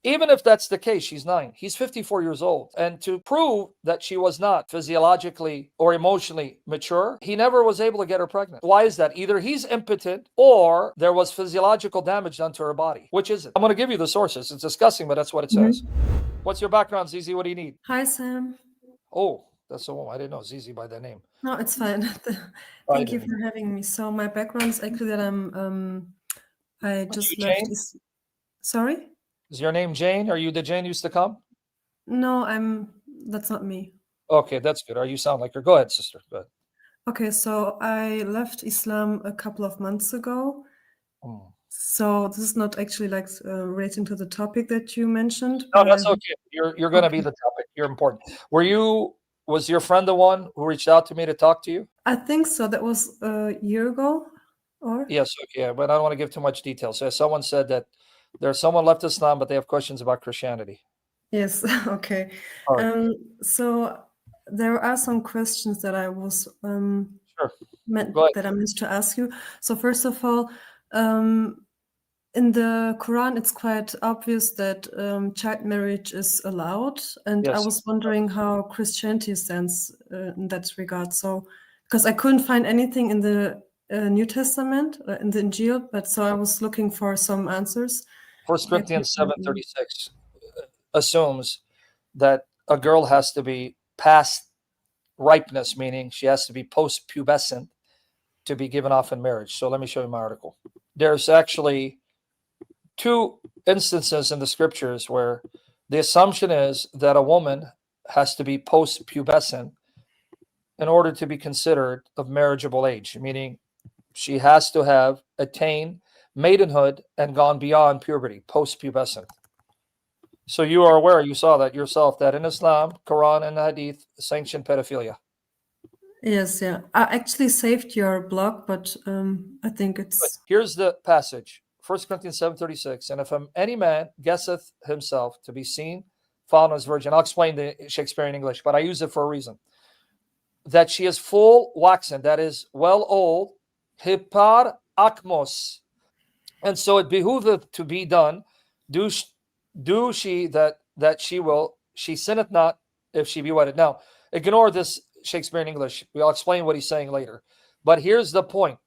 Even if that's the case, she's 9. He's 54 years old. And to prove that she was not physiologically or emotionally mature, he never was able to get her pregnant. Why is that? Either he's impotent or there was physiological damage done to her body. Which is it? I'm going to give you the sources. It's disgusting, but that's what it says. What's your background, Zizi? What do you need? Hi, Sam. Oh, that's a woman. I didn't know Zizi by that name. No, it's fine. Thank you for having me. So my background is actually that I just left. Sorry? Is your name Jane? Are you the Jane used to come? No, that's not me. Okay, that's good. Or you sound like her. Go ahead, sister. Go ahead. Okay, so I left Islam a couple of months ago. So this is not actually like relating to the topic that you mentioned. No, that's okay. You're going to be the topic. You're important. Was your friend the one who reached out to me to talk to you? I think so. That was a year ago, or? Yes, okay, but I don't want to give too much detail. So someone said that there's someone left Islam, but they have questions about Christianity. Yes, okay. So there are some questions that I was that I meant to ask you. So first of all, in the Quran, it's quite obvious that child marriage is allowed, and I was wondering how Christianity stands in that regard. So, because I couldn't find anything in the New Testament, in the Injil, but so I was looking for some answers. 1 Corinthians 7:36 assumes that a girl has to be past ripeness, meaning she has to be post-pubescent to be given off in marriage. So let me show you my article. There's actually 2 instances in the scriptures where the assumption is that a woman has to be post-pubescent in order to be considered of marriageable age, meaning she has to have attained maidenhood and gone beyond puberty, post-pubescent. So you are aware, you saw that yourself, that in Islam, Quran and Hadith sanction pedophilia. Yes, yeah. I actually saved your blog, but I think it's... But here's the passage. 1 Corinthians 7:36, and if any man guesseth himself to be seen, found as virgin. I'll explain the Shakespearean English, but I use it for a reason. That she is full waxen, that is well old, hipar akmos. And so it behooveth to be done, do she that she sinneth not if she be wedded. Now, ignore this Shakespearean English. We'll explain what he's saying later. But here's the point.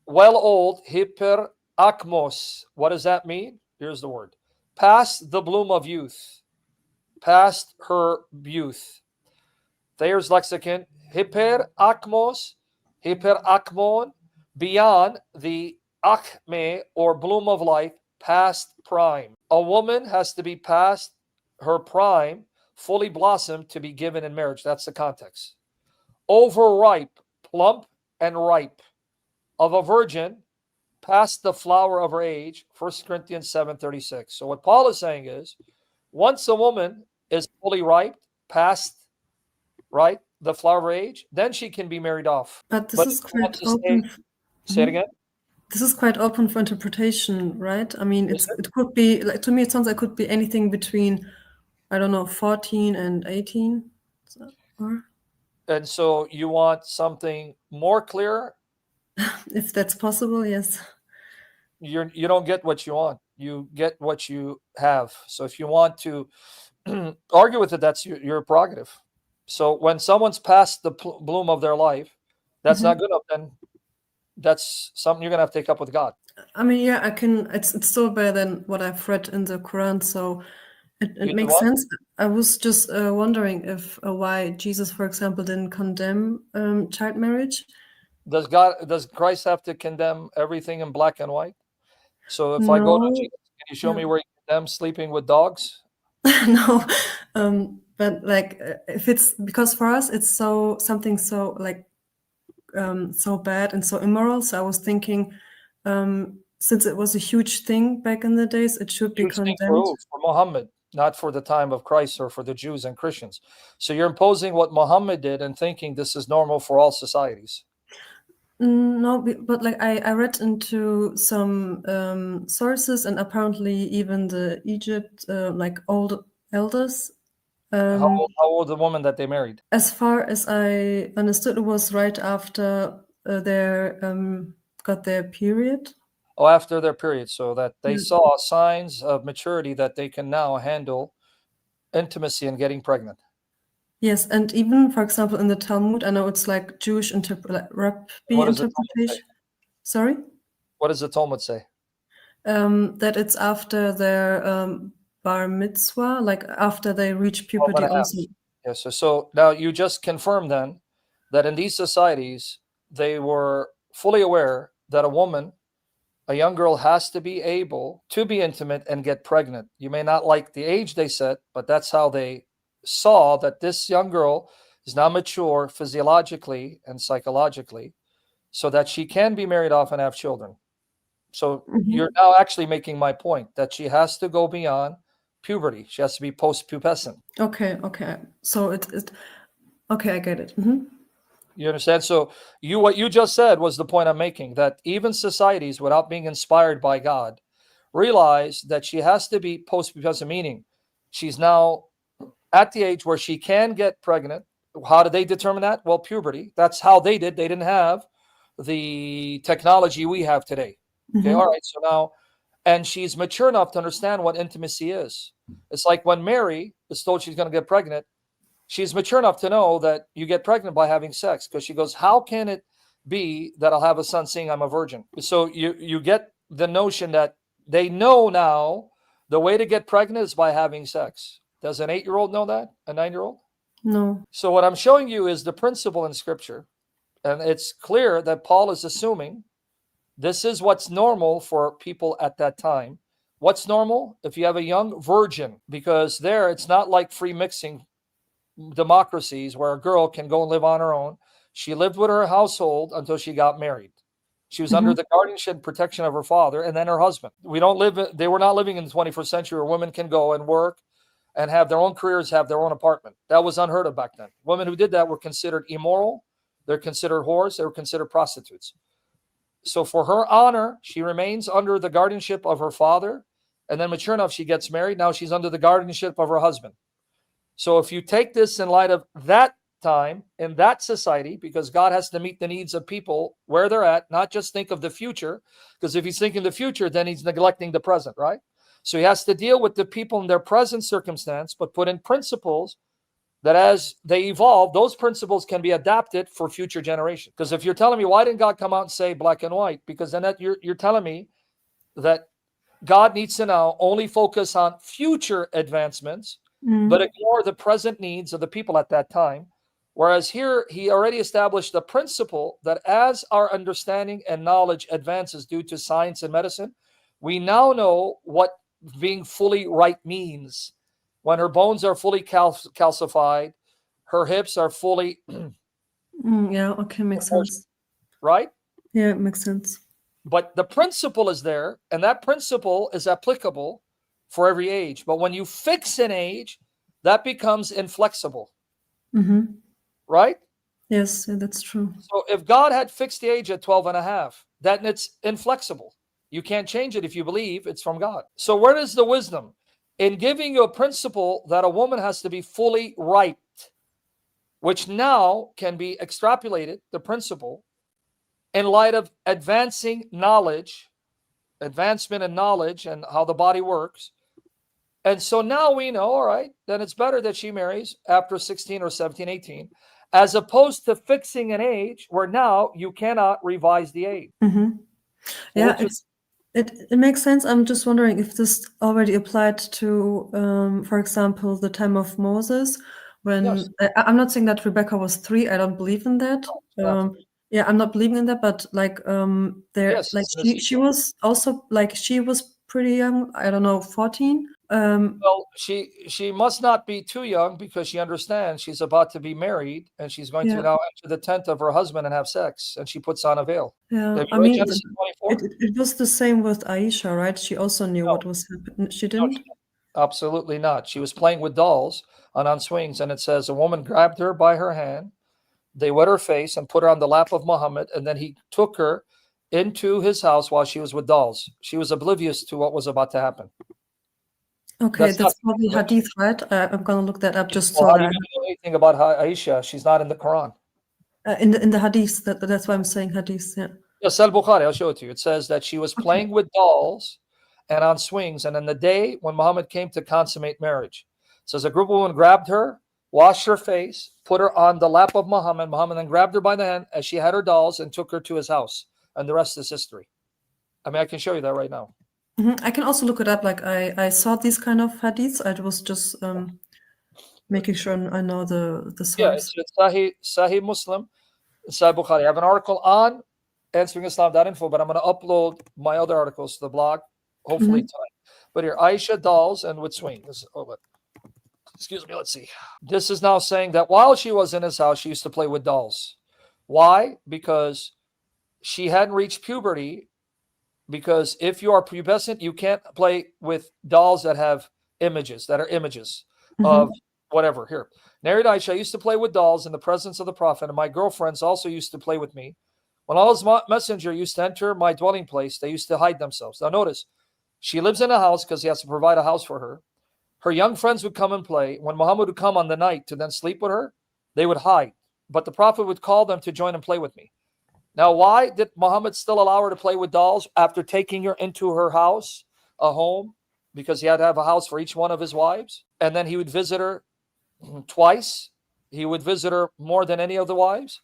Well old, hipar akmos. What does that mean? Here's the word. Past the bloom of youth. Past her youth. Thayer's lexicon. Hiper akmos. Hiper akmon. Beyond the akme or bloom of life. Past prime. A woman has to be past her prime, fully blossomed to be given in marriage. That's the context. Overripe, plump and ripe. Of a virgin, past the flower of her age, 1 Corinthians 7:36. So what Paul is saying is, once a woman is fully ripe, past the flower of her age, then she can be married off. But this is quite open. Say it again. This is quite open for interpretation, right? I mean, it could be, like, to me, it sounds like it could be anything between, I don't know, 14 and 18. And so you want something more clear? If that's possible, yes. You don't get what you want. You get what you have. So if you want to argue with it, that's your prerogative. So when someone's past the bloom of their life, that's not good enough, then that's something you're going to have to take up with God. I mean, yeah, I can. It's still better than what I've read in the Quran, so it makes sense. I was just wondering if why Jesus, for example, didn't condemn child marriage. Does Christ have to condemn everything in black and white? So if I go to Jesus, can you show me where he condemns sleeping with dogs? No, but like if it's because for us it's something so like so bad and so immoral. So I was thinking, since it was a huge thing back in the days, it should be condemned. For Muhammad, not for the time of Christ or for the Jews and Christians. So you're imposing what Muhammad did and thinking this is normal for all societies. No, but like I read into some sources, and apparently even the Egypt like old elders. How old the woman that they married? As far as I understood, it was right after they got their period. after their period, so that they saw signs of maturity that they can now handle intimacy and getting pregnant. Yes, and even, for example, in the Talmud, I know it's like Jewish rabbi interpretation. Sorry? What does the Talmud say? That it's after their bar mitzvah, like after they reach puberty also. Yes, so now you just confirmed then that in these societies, they were fully aware that a young girl has to be able to be intimate and get pregnant. You may not like the age they set, but that's how they saw that this young girl is now mature physiologically and psychologically, so that she can be married off and have children. So you're now actually making my point that she has to go beyond puberty. She has to be post-pubescent. Okay. So okay, I get it. You understand? So what you just said was the point I'm making, that even societies, without being inspired by God, realize that she has to be post-pubescent, meaning she's now at the age where she can get pregnant. How did they determine that? Well, puberty. That's how they did. They didn't have the technology we have today. Okay, all right. So now, and she's mature enough to understand what intimacy is. It's like when Mary is told she's going to get pregnant, she's mature enough to know that you get pregnant by having sex, because she goes, how can it be that I'll have a son seeing I'm a virgin? So you get the notion that they know now the way to get pregnant is by having sex. Does an 8-year-old know that? A 9-year-old? No. So what I'm showing you is the principle in Scripture. And it's clear that Paul is assuming this is what's normal for people at that time. What's normal? If you have a young virgin, because there it's not like free mixing democracies where a girl can go and live on her own. She lived with her household until she got married. She was under the guardianship and protection of her father and then her husband. They were not living in the 21st century where women can go and work and have their own careers, have their own apartment. That was unheard of back then. Women who did that were considered immoral. They're considered whores. They were considered prostitutes. So for her honor, she remains under the guardianship of her father. And then mature enough, she gets married. Now she's under the guardianship of her husband. So if you take this in light of that time, in that society, because God has to meet the needs of people where they're at, not just think of the future, because if he's thinking the future, then he's neglecting the present, right? So he has to deal with the people in their present circumstance, but put in principles that as they evolve, those principles can be adapted for future generations. Because if you're telling me, why didn't God come out and say black and white? Because then you're telling me that God needs to now only focus on future advancements, but ignore the present needs of the people at that time. Whereas here, he already established the principle that as our understanding and knowledge advances due to science and medicine, we now know what being fully right means. When her bones are fully calcified, her hips are fully... yeah, okay, makes sense. Right? Yeah, it makes sense. But the principle is there, and that principle is applicable for every age. But when you fix an age, that becomes inflexible. Right? Yes, yeah, that's true. So if God had fixed the age at 12 and a half, then it's inflexible. You can't change it if you believe it's from God. So where is the wisdom? In giving you a principle that a woman has to be fully right, which now can be extrapolated, the principle, in light of advancement in knowledge and how the body works. And so now we know, all right, then it's better that she marries after 16 or 17, 18, as opposed to fixing an age where now you cannot revise the age. Yeah, it makes sense. I'm just wondering if this already applied to, for example, the time of Moses, when I'm not saying that Rebecca was 3. I don't believe in that. Yeah, I'm not believing in that, but like she was also like she was pretty young. I don't know, 14. Well, she must not be too young, because she understands she's about to be married and she's going to now enter the tent of her husband and have sex, and she puts on a veil. Yeah, I mean, it was the same with Aisha, right? She also knew what was happening. She didn't? No, absolutely not. She was playing with dolls on swings, and it says a woman grabbed her by her hand. They wet her face and put her on the lap of Muhammad, and then he took her into his house while she was with dolls. She was oblivious to what was about to happen. Okay, that's probably Hadith, right? I'm going to look that up just so that. How do you know anything about Aisha? She's not in the Quran. In the Hadith, that's why I'm saying Hadith, yeah. Yes, Bukhari, I'll show it to you. It says that she was playing with dolls and on swings, and on the day when Muhammad came to consummate marriage, it says a group of women grabbed her, washed her face, put her on the lap of Muhammad. Muhammad then grabbed her by the hand as she had her dolls and took her to his house. And the rest is history. I mean, I can show you that right now. I can also look it up. Like I saw these kind of hadiths. I was just making sure I know the source. Yeah, it's Sahih Muslim, Sahih Bukhari. I have an article on answeringislam.info, but I'm going to upload my other articles to the blog, hopefully tonight. But here, Aisha dolls and with swing. Excuse me, let's see. This is now saying that while she was in his house, she used to play with dolls. Why? Because she hadn't reached puberty. Because if you are pubescent, you can't play with dolls that have images, of whatever. Here, married Aisha, I used to play with dolls in the presence of the Prophet, and my girlfriends also used to play with me. When Allah's messenger used to enter my dwelling place, they used to hide themselves. Now notice, she lives in a house because he has to provide a house for her. Her young friends would come and play. When Muhammad would come on the night to then sleep with her, they would hide. But the Prophet would call them to join and play with me. Now, why did Muhammad still allow her to play with dolls after taking her into her house, a home? Because he had to have a house for each one of his wives. And then he would visit her twice. He would visit her more than any of the wives.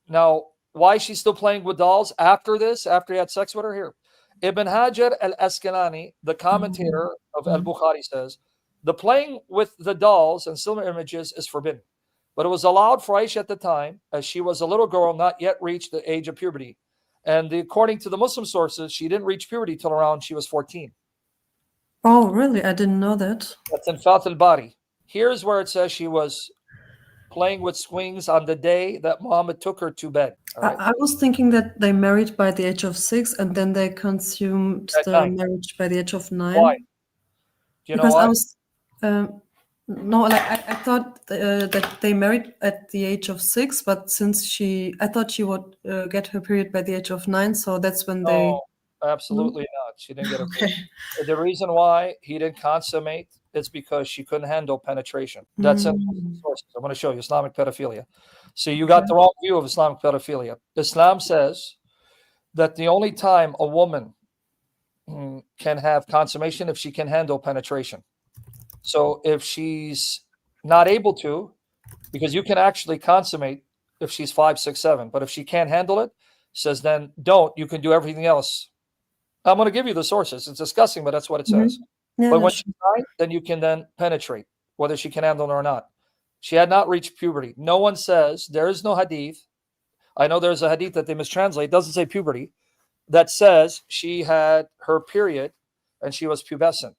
Now, why is she still playing with dolls after this, after he had sex with her? Here, Ibn Hajar al-Asqalani, the commentator of al-Bukhari, says, the playing with the dolls and similar images is forbidden. But it was allowed for Aisha at the time, as she was a little girl, not yet reached the age of puberty. And according to the Muslim sources, she didn't reach puberty till around she was 14. Oh, really? I didn't know that. That's in Fath al-Bari. Here's where it says she was playing with swings on the day that Muhammad took her to bed. Right? I was thinking that they married by the age of 6 and then they consumed the marriage by the age of 9. Why? Do you know why? I was... No, like I thought that they married at the age of 6, but since I thought she would get her period by the age of 9, so that's when they... Absolutely not. She didn't get a period. The reason why he didn't consummate is because she couldn't handle penetration. That's in sources. I'm going to show you Islamic pedophilia. So you got the wrong view of Islamic pedophilia. Islam says that the only time a woman can have consummation if she can handle penetration. So if she's not able to, because you can actually consummate if she's 5, 6, 7, but if she can't handle it, says then don't. You can do everything else. I'm going to give you the sources. It's disgusting, but that's what it says. Yeah, but when she's 9, then you can then penetrate, whether she can handle it or not. She had not reached puberty. No one says, there is no hadith. I know there's a hadith that they mistranslate. It doesn't say puberty. That says she had her period and she was pubescent.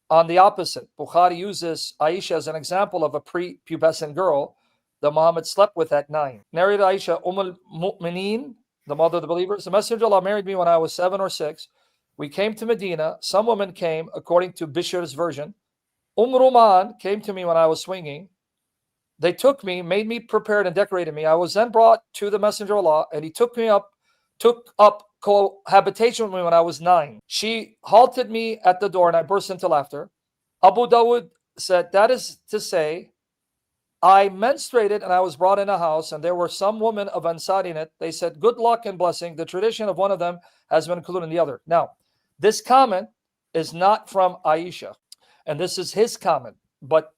On the opposite, Bukhari uses Aisha as an example of a pre-pubescent girl that Muhammad slept with at 9. Narrated Aisha, al-Mu'mineen, the mother of the believers, the Messenger of Allah married me when I was 7 or 6. We came to Medina. Some women came, according to Bishr's version. Ruman came to me when I was swinging. They took me, made me prepared and decorated me. I was then brought to the Messenger of Allah, and he took up cohabitation with me when I was 9. She halted me at the door and I burst into laughter. Abu Dawud said, that is to say, I menstruated and I was brought in a house, and there were some women of Ansari in it. They said, good luck and blessing. The tradition of one of them has been included in the other. Now, this comment is not from Aisha, and this is his comment. But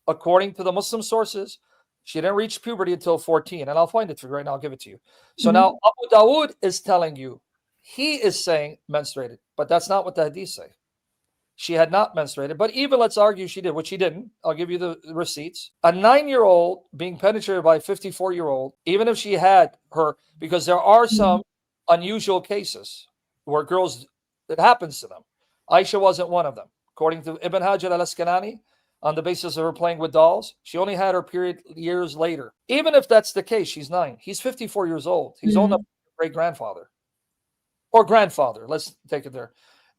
according to the Muslim sources, she didn't reach puberty until 14. And I'll find it for you right now. I'll give it to you. So now Abu Dawud is telling you, he is saying menstruated, but that's not what the hadith say. She had not menstruated, but even let's argue she did, which she didn't. I'll give you the receipts. A 9-year-old being penetrated by a 54-year-old, even if she had her, because there are some unusual cases where girls, it happens to them. Aisha wasn't one of them. According to Ibn Hajar al-Asqalani, on the basis of her playing with dolls, she only had her period years later. Even if that's the case, she's 9. He's 54 years old. He's old enough to be a great-grandfather. Or grandfather, let's take it there.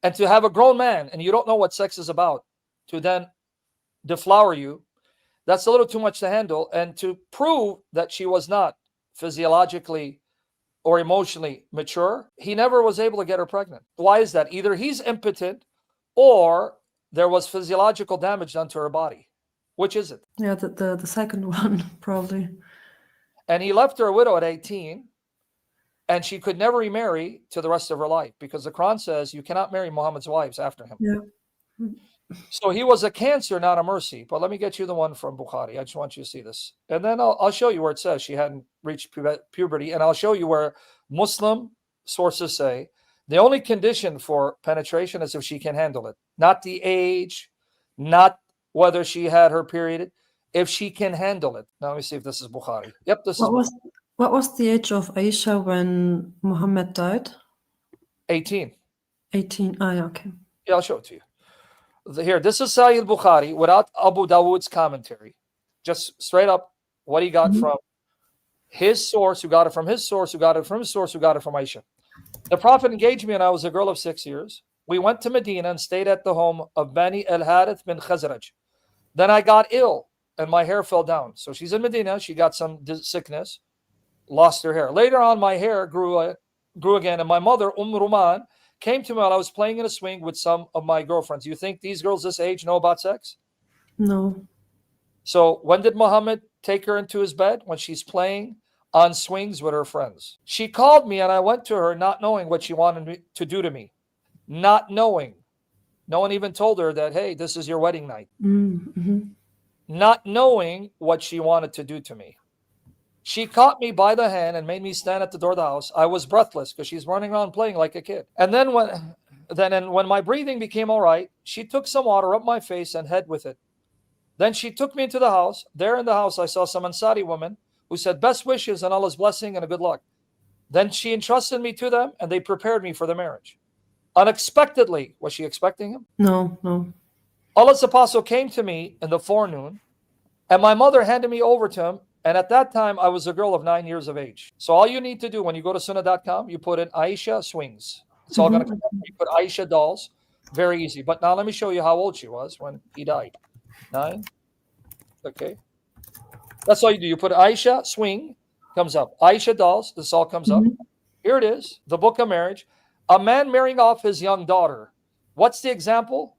And to have a grown man, and you don't know what sex is about, to then deflower you, that's a little too much to handle. And to prove that she was not physiologically or emotionally mature, he never was able to get her pregnant. Why is that? Either he's impotent or there was physiological damage done to her body. Which is it? Yeah, the second one, probably. And he left her a widow at 18. and she could never remarry to the rest of her life because the Quran says you cannot marry Muhammad's wives after him. Yeah. So he was a cancer, not a mercy. But let me get you the one from Bukhari. I just want you to see this. And then I'll show you where it says she hadn't reached puberty. And I'll show you where Muslim sources say the only condition for penetration is if she can handle it. Not the age, not whether she had her period, if she can handle it. Now let me see if this is Bukhari. Yep, this is Bukhari. What was the age of Aisha when Muhammad died? 18. 18. Ah, yeah, okay. Yeah, I'll show it to you. Here, this is Sahih Bukhari without Abu Dawood's commentary. Just straight up what he got from his source, who got it from his source, who got it from his source, who got it from Aisha. The Prophet engaged me when I was a girl of 6 years. We went to Medina and stayed at the home of Bani al-Harith bin Khazraj. Then I got ill and my hair fell down. So she's in Medina. She got some sickness, lost her hair. Later on, my hair grew again. And my mother, Ruman, came to me while I was playing in a swing with some of my girlfriends. You think these girls this age know about sex? No. So when did Muhammad take her into his bed? When she's playing on swings with her friends. She called me and I went to her not knowing what she wanted me to do to me. Not knowing. No one even told her that, hey, this is your wedding night. Mm-hmm. Not knowing what she wanted to do to me. She caught me by the hand and made me stand at the door of the house. I was breathless because she's running around playing like a kid. And then when my breathing became all right, she took some water up my face and head with it. Then she took me into the house. There in the house, I saw some Ansari woman who said, best wishes and Allah's blessing and a good luck. Then she entrusted me to them and they prepared me for the marriage. Unexpectedly, was she expecting him? No. Allah's apostle came to me in the forenoon and my mother handed me over to him. And at that time, I was a girl of 9 years of age. So all you need to do when you go to sunnah.com, you put in Aisha swings. It's all going to come up. You put Aisha dolls. Very easy. But now let me show you how old she was when he died. 9. Okay. That's all you do. You put Aisha swing, comes up. Aisha dolls, this all comes up. Here it is, the book of marriage. A man marrying off his young daughter. What's the example?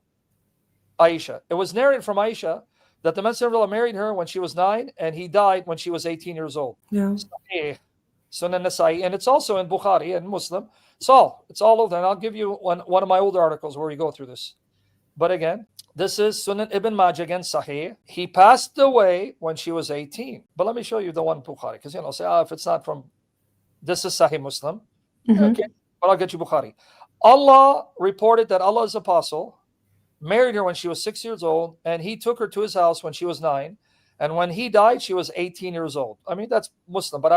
Aisha. It was narrated from Aisha that the Messenger of Allah married her when she was 9 and he died when she was 18 years old. Yeah. Sunan Nasai, and it's also in Bukhari and Muslim. It's all over there. And I'll give you one of my older articles where we go through this. But again, this is Sunan Ibn Majah again, Sahih. He passed away when she was 18. But let me show you the one Bukhari, because say, if it's not from, this is Sahih Muslim. Okay, but I'll get you Bukhari. Allah reported that Allah's apostle married her when she was 6 years old, and he took her to his house when she was 9. And when he died, she was 18 years old. I mean, that's Muslim, but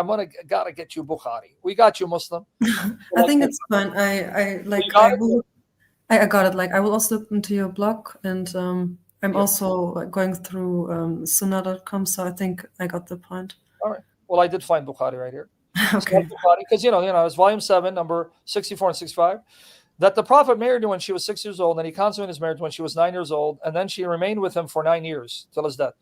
gotta get you Bukhari. We got you Muslim. I think it's fine. I got it. Like, I will also look into your blog, and I'm also going through sunnah.com, so I think I got the point. All right. Well, I did find Bukhari right here. Okay. Because it's volume 7, number 64 and 65. That the Prophet married her when she was 6 years old, and he consummated his marriage when she was 9 years old, and then she remained with him for 9 years till his death.